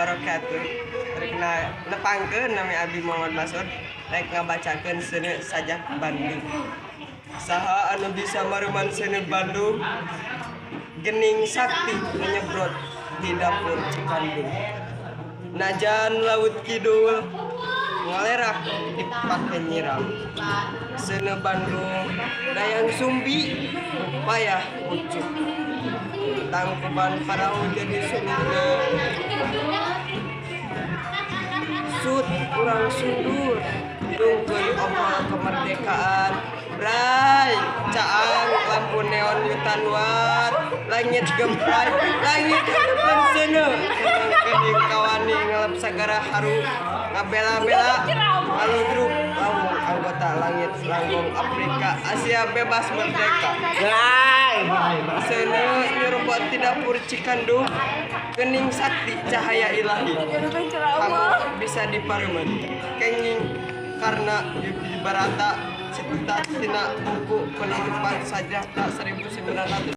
wabarakatuh. Rek nepangkeun nami Abi Muhammad Masud rek ngabacakeun seuneu sajak Bandung. Saha anu bisa maruman seuneu Bandung? Gening sakti menyebrot di dapur Cikandung. Najan laut kidul ngalerak dipake nyiram. Seuneu Bandung dayang sumbi payah ucuk. Tangkuban parahu jadi sumber. Sud urang sundur dungkeun omol kemerdekaan. Bray, caang lampu neon yutanwar, langit gempar, langit harapan seuneu. Kening kawani ngalap sagara haru, ngabela-bela aludruk lamun anggota langit langgong Afrika Asia bebas merdeka. Seuneu nyurbot ti dapur Cikandung, kening sakti cahaya ilahi. Kamu bisa diparuman kenging karena di barata cita tina buku penutupan sajak 1900